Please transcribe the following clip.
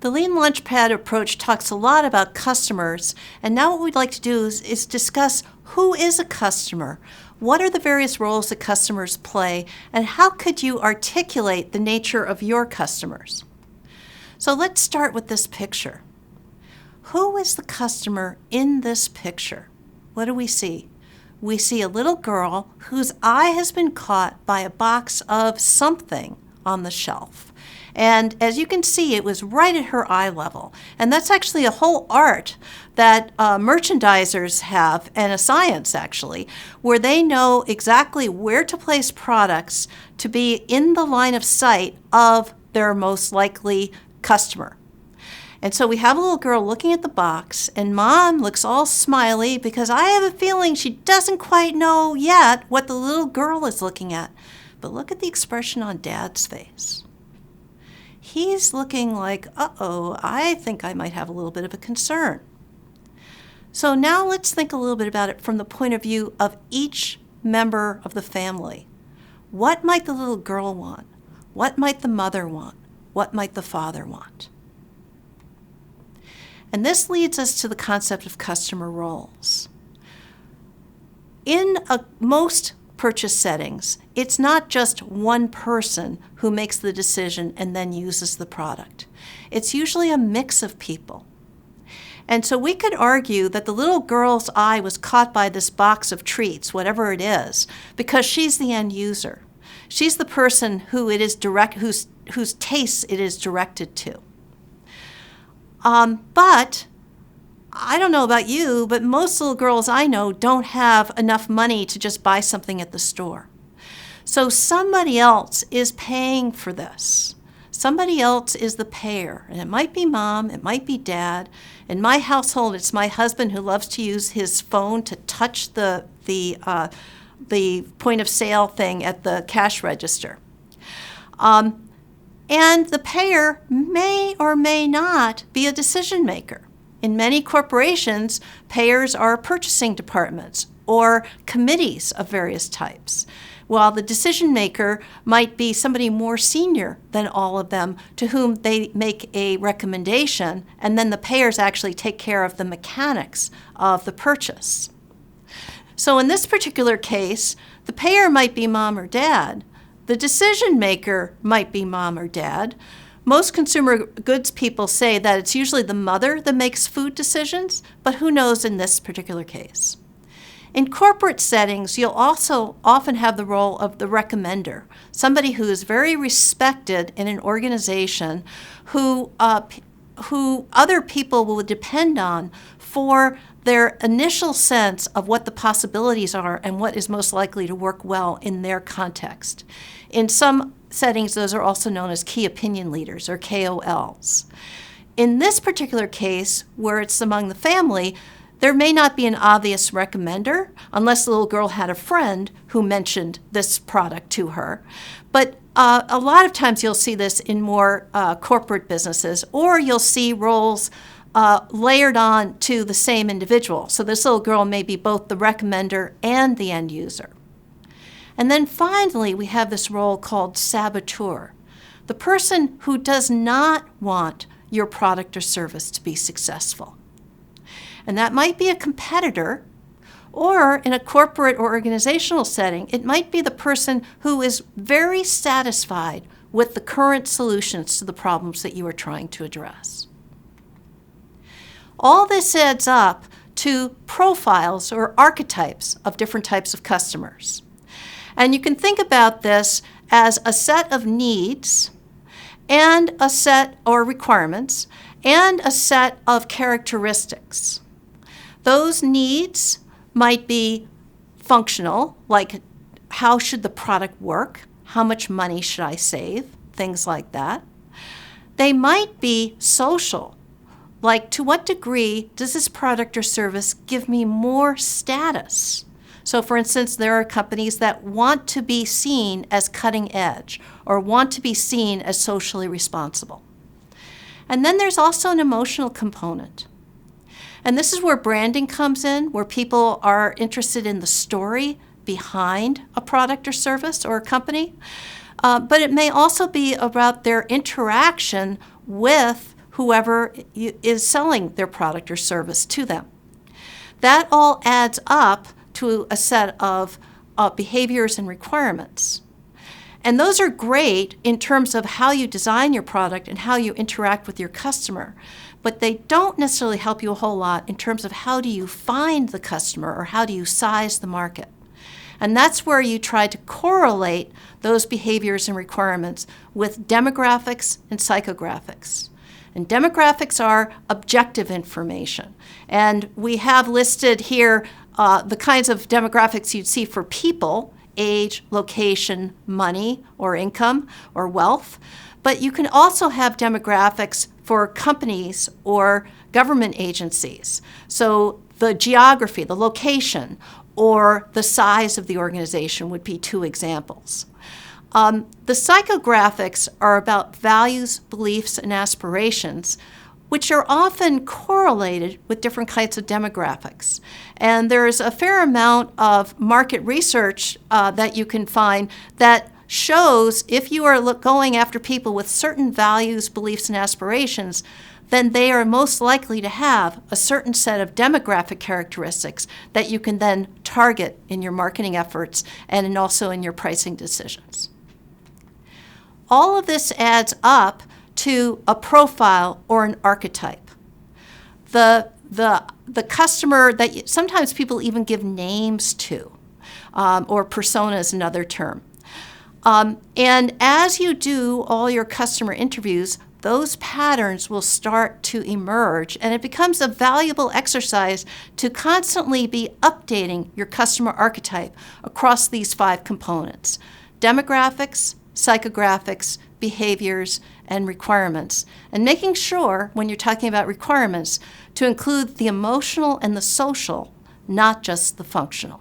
The Lean Launchpad approach talks a lot about customers, and now what we'd like to do is discuss who is a customer, what are the various roles that customers play, and how could you articulate the nature of your customers. So let's start with this picture. Who is the customer in this picture? What do we see? We see a little girl whose eye has been caught by a box of something on the shelf. And as you can see, it was right at her eye level. And that's actually a whole art that merchandisers have, and a science actually, where they know exactly where to place products to be in the line of sight of their most likely customer. And so we have a little girl looking at the box, and Mom looks all smiley because I have a feeling she doesn't quite know yet what the little girl is looking at. But look at the expression on Dad's face. He's looking like, uh-oh, I think I might have a little bit of a concern. So now let's think a little bit about it from the point of view of each member of the family. What might the little girl want? What might the mother want? What might the father want? And this leads us to the concept of customer roles. In most purchase settings, it's not just one person who makes the decision and then uses the product. It's usually a mix of people. And so we could argue that the little girl's eye was caught by this box of treats, whatever it is, because she's the end user. She's the person who it is whose tastes it is directed to. But I don't know about you, but most little girls I know don't have enough money to just buy something at the store. So somebody else is paying for this. Somebody else is the payer. And it might be Mom, it might be Dad. In my household, it's my husband who loves to use his phone to touch the point of sale thing at the cash register. And the payer may or may not be a decision maker. In many corporations, payers are purchasing departments or committees of various types, while the decision maker might be somebody more senior than all of them to whom they make a recommendation, and then the payers actually take care of the mechanics of the purchase. So in this particular case, the payer might be Mom or Dad. The decision maker might be Mom or Dad. Most consumer goods people say that it's usually the mother that makes food decisions, but who knows in this particular case. In corporate settings, you'll also often have the role of the recommender, somebody who is very respected in an organization who other people will depend on for their initial sense of what the possibilities are and what is most likely to work well in their context. In some settings, those are also known as key opinion leaders or KOLs. In this particular case, where it's among the family, there may not be an obvious recommender unless the little girl had a friend who mentioned this product to her. But a lot of times you'll see this in more corporate businesses, or you'll see roles layered on to the same individual. So this little girl may be both the recommender and the end user. And then finally, we have this role called saboteur, the person who does not want your product or service to be successful. And that might be a competitor, or in a corporate or organizational setting, it might be the person who is very satisfied with the current solutions to the problems that you are trying to address. All this adds up to profiles or archetypes of different types of customers. And you can think about this as a set of needs and a set or requirements and a set of characteristics. Those needs might be functional, like how should the product work? How much money should I save? Things like that. They might be social, like to what degree does this product or service give me more status? So for instance, there are companies that want to be seen as cutting edge or want to be seen as socially responsible. And then there's also an emotional component. And this is where branding comes in, where people are interested in the story behind a product or service or a company. But it may also be about their interaction with whoever is selling their product or service to them. That all adds up to a set of behaviors and requirements. And those are great in terms of how you design your product and how you interact with your customer, but they don't necessarily help you a whole lot in terms of how do you find the customer or how do you size the market. And that's where you try to correlate those behaviors and requirements with demographics and psychographics. And demographics are objective information. And we have listed here the kinds of demographics you'd see for people: age, location, money or income or wealth. But you can also have demographics for companies or government agencies. So the geography, the location, or the size of the organization would be two examples. The psychographics are about values, beliefs, and aspirations, which are often correlated with different kinds of demographics. And there's a fair amount of market research that you can find that shows if you are going after people with certain values, beliefs, and aspirations, then they are most likely to have a certain set of demographic characteristics that you can then target in your marketing efforts and also in your pricing decisions. All of this adds up to a profile or an archetype. The customer that sometimes people even give names to, or persona is another term. And as you do all your customer interviews, those patterns will start to emerge, and it becomes a valuable exercise to constantly be updating your customer archetype across these 5 components: demographics, psychographics, behaviors, and requirements. And making sure, when you're talking about requirements, to include the emotional and the social, not just the functional.